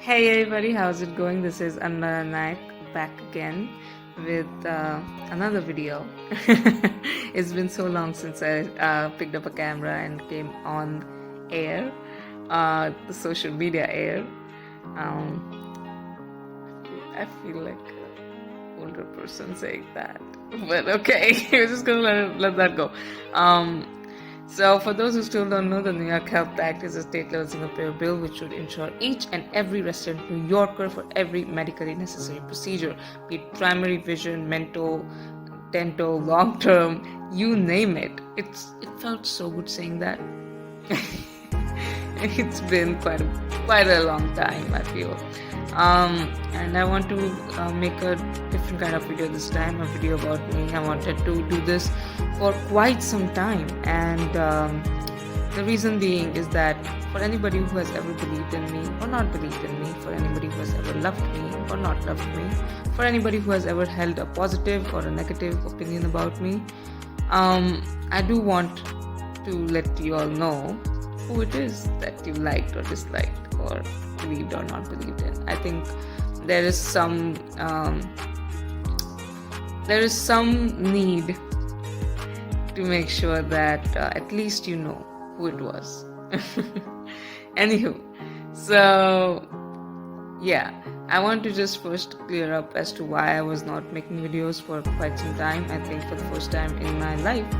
Hey everybody, how's it going? This is NYHealthAct back again with another video. It's been so long since I picked up a camera and came on air, the social media air. Um, I feel like an older person saying that, but okay, we're just gonna let that go. So, for those who still don't know, the New York Health Act is a state-level single-payer bill which should insure each and every resident New Yorker for every medically necessary procedure, be it primary, vision, mental, dental, long-term, you name it. It felt so good saying that. It's been quite a long time, I feel. And I want to make a different kind of video this time, a video about me. I wanted to do this for quite some time, and the reason being is that for anybody who has ever believed in me or not believed in me, for anybody who has ever loved me or not loved me, for anybody who has ever held a positive or a negative opinion about me, I do want to let you all know who it is that you liked or disliked or believed or not believed in. I think there is some need to make sure that at least you know who it was. Anywho, so yeah, I want to just first clear up as to why I was not making videos for quite some time. I think for the first time in my life,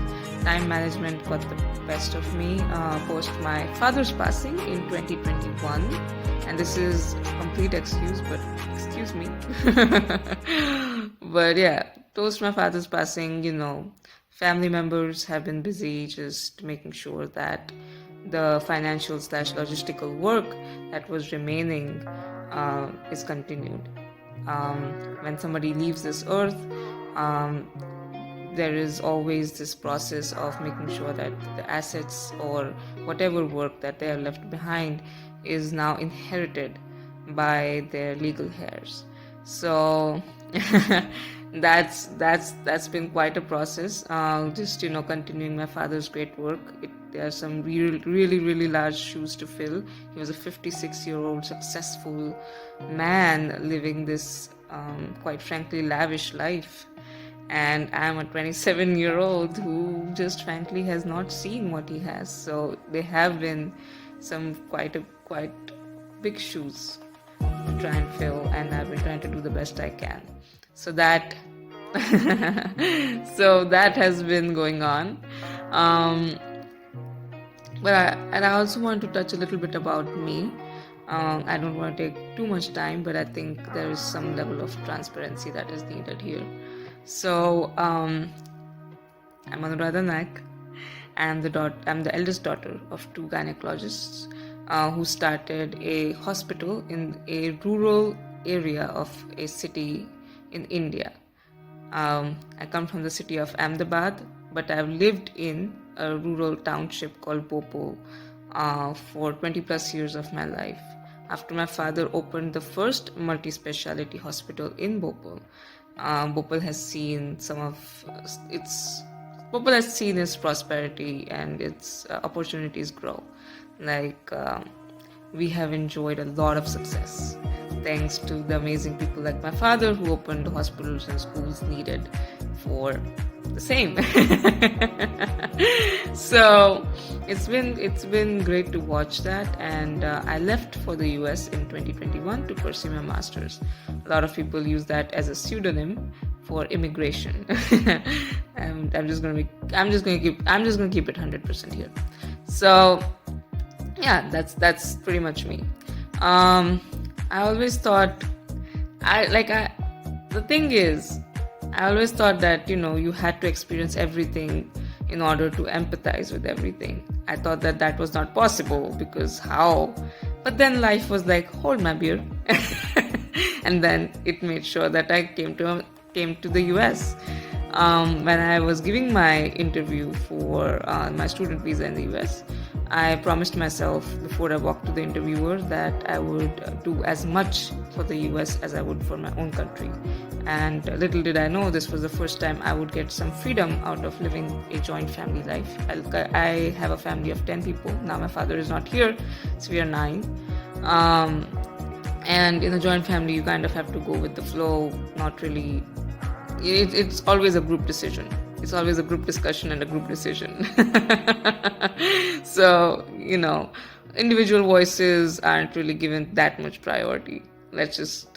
time management got the best of me post my father's passing in 2021, and this is a complete excuse, but excuse me. But yeah, post my father's passing, family members have been busy just making sure that the financial / logistical work that was remaining is continued. When somebody leaves this earth, there is always this process of making sure that the assets or whatever work that they have left behind is now inherited by their legal heirs. So that's been quite a process. Just continuing my father's great work. There are some really large shoes to fill. He was a 56-year-old successful man living this quite frankly lavish life, and I'm a 27-year-old who just frankly has not seen what he has. So there have been some quite big shoes to try and fill, and I've been trying to do the best I can. So that has been going on. But I also want to touch a little bit about me. I don't want to take too much time, but I think there is some level of transparency that is needed here. So I'm Anuradha Naik. I'm the eldest daughter of two gynecologists who started a hospital in a rural area of a city in India. I come from the city of Ahmedabad, but I've lived in a rural township called Bhopal for 20 plus years of my life. After my father opened the first multi-speciality hospital in Bhopal, Bhopal has seen its prosperity and its opportunities grow. We have enjoyed a lot of success thanks to the amazing people like my father who opened the hospitals and schools needed for the same. So it's been great to watch that, and I left for the US in 2021 to pursue my master's. A lot of people use that as a pseudonym for immigration. And I'm just gonna keep it 100% here. So yeah, that's pretty much me. I always thought the thing is, I always thought that you had to experience everything in order to empathize with everything. I thought that was not possible, because how? But then life was like, hold my beer. And then it made sure that I came to the US. When I was giving my interview for my student visa in the US, I promised myself before I walked to the interviewer that I would do as much for the US as I would for my own country. And little did I know, this was the first time I would get some freedom out of living a joint family life. I have a family of 10 people. Now my father is not here, so we are 9. And in a joint family, you kind of have to go with the flow, not really. It's always a group decision. It's always a group discussion and a group decision. So, individual voices aren't really given that much priority. Let's just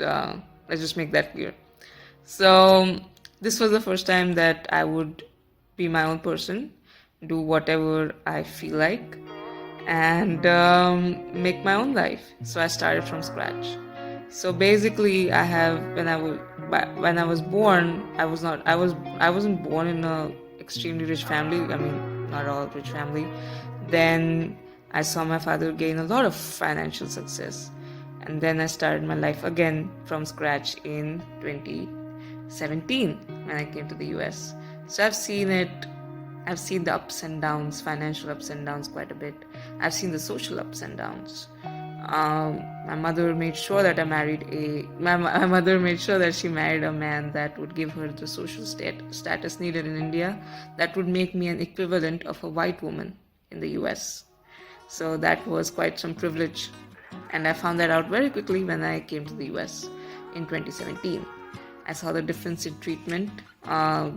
make that clear. So this was the first time that I would be my own person, do whatever I feel like, and make my own life. So I started from scratch. So basically, when I was born, I wasn't born in a extremely rich family. I mean, not all rich family. Then I saw my father gain a lot of financial success, and then I started my life again from scratch in 2017 when I came to the US. So I've seen the ups and downs, financial ups and downs quite a bit. I've seen the social ups and downs. My mother made sure that my mother made sure that she married a man that would give her the social status needed in India, that would make me an equivalent of a white woman in the US. So that was quite some privilege, and I found that out very quickly when I came to the US in 2017. I saw the difference in treatment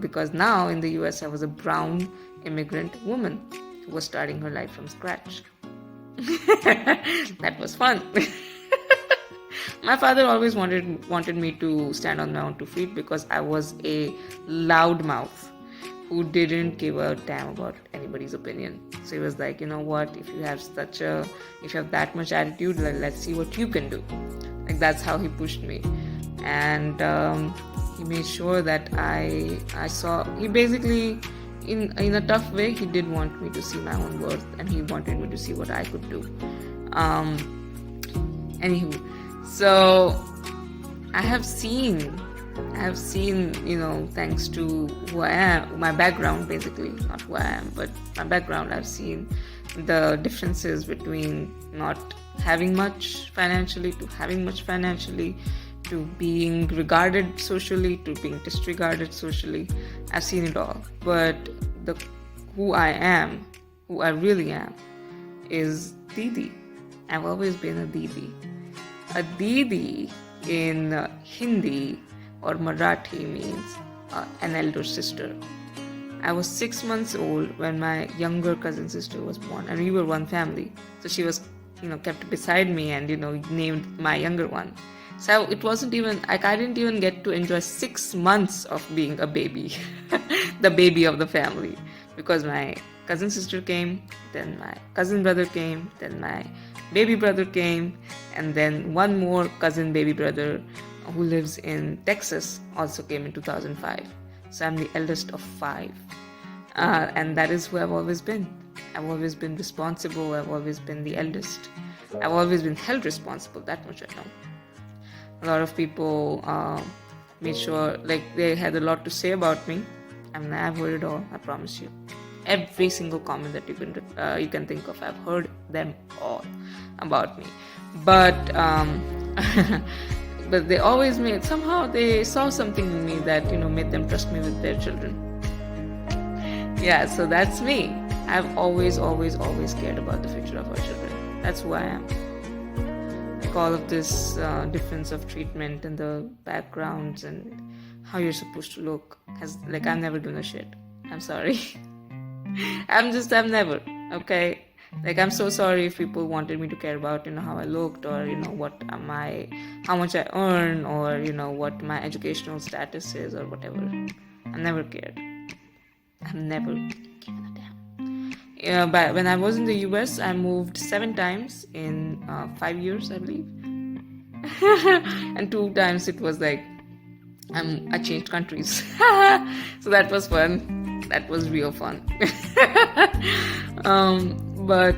because now in the US I was a brown immigrant woman who was starting her life from scratch. That was fun. My father always wanted me to stand on my own 2 feet because I was a loudmouth who didn't give a damn about anybody's opinion. So he was like, you know what, if you have that much attitude, let's see what you can do. Like, that's how he pushed me. And he made sure that he basically, in a tough way, he did want me to see my own worth, and he wanted me to see what I could do. Anywho, so I have seen, thanks to who I am, my background basically, not who I am, but my background, I've seen the differences between not having much financially to having much financially, to being regarded socially to being disregarded socially. I've seen it all. But who I really am, is Didi. I've always been a Didi. A Didi in Hindi or Marathi means an elder sister. I was 6 months old when my younger cousin sister was born, and we were one family. So she was, kept beside me and, named my younger one. So it wasn't even, I didn't even get to enjoy 6 months of being a baby, the baby of the family, because my cousin sister came, then my cousin brother came, then my baby brother came, and then one more cousin baby brother who lives in Texas also came in 2005. So I'm the eldest of 5. And that is who I've always been. I've always been responsible. I've always been the eldest. I've always been held responsible. That much I know. A lot of people made sure, they had a lot to say about me. I mean, I've heard it all, I promise you. Every single comment that you can think of, I've heard them all about me. But but they always somehow they saw something in me that, made them trust me with their children. Yeah, so that's me. I've always cared about the future of our children. That's who I am. All of this difference of treatment and the backgrounds and how you're supposed to look I'm never doing a shit. I'm sorry. I'm never, okay? I'm so sorry if people wanted me to care about, how I looked, or, how much I earn, or, what my educational status is, or whatever. I never cared. I've never given a damn. But when I was in the US, I moved 7 times in 5 years, I believe. And 2 times it was I changed countries. So that was fun. That was real fun. But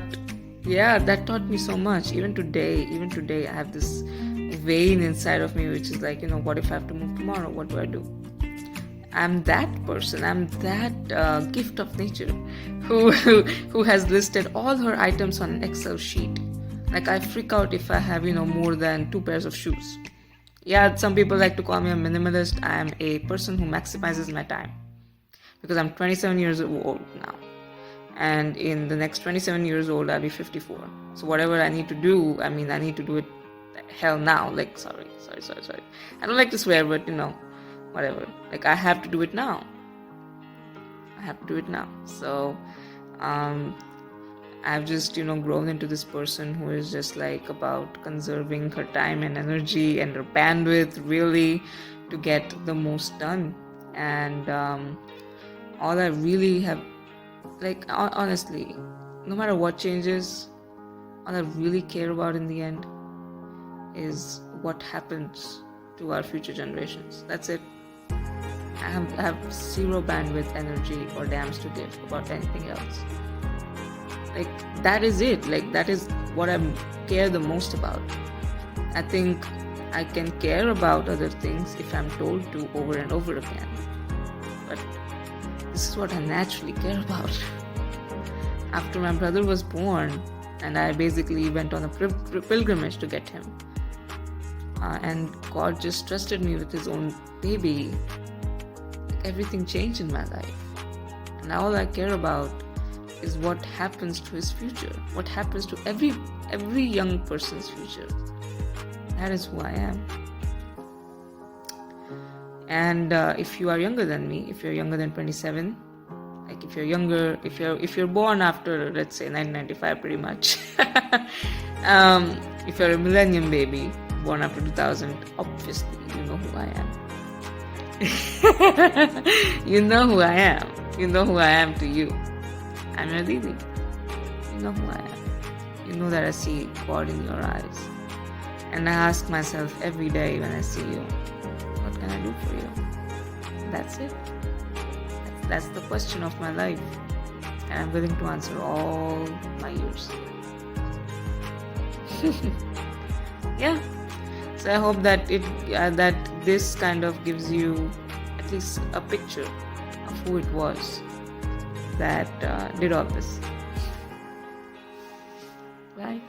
yeah, that taught me so much. Even today, I have this vein inside of me which is what if I have to move tomorrow? What do I do? I'm that person. I'm that gift of nature who has listed all her items on an Excel sheet. I freak out if I have, more than 2 pairs of shoes. Yeah, some people like to call me a minimalist. I am a person who maximizes my time because I'm 27 years old now. And in the next 27 years old, I'll be 54. So whatever I need to do, I need to do it hell now. Like, sorry. I don't like to swear, but whatever. Like, I have to do it now. So, I've just, grown into this person who is just like about conserving her time and energy and her bandwidth really to get the most done. And all I really have, like, honestly, no matter what changes, all I really care about in the end is what happens to our future generations. That's it. I have zero bandwidth, energy, or damns to give about anything else. Like, that is it. Like, that is what I care the most about. I think I can care about other things if I'm told to over and over again. But this is what I naturally care about. After my brother was born, and I basically went on a pilgrimage to get him, and God just trusted me with his own baby, everything changed in my life. And now all I care about is what happens to his future, what happens to every young person's future. That is who I am. And if you are younger than me, if you're younger than 27, like if you're born after, let's say, 1995, pretty much, if you're a millennium baby born after 2000, obviously you know who I am. You know who I am. You know who I am to you. I'm your Didi. You know who I am. You know that I see God in your eyes. And I ask myself every day when I see you, what can I do for you? That's it. That's the question of my life. And I'm willing to answer all my years. Yeah. So I hope that that this kind of gives you at least a picture of who it was that did all this. Bye.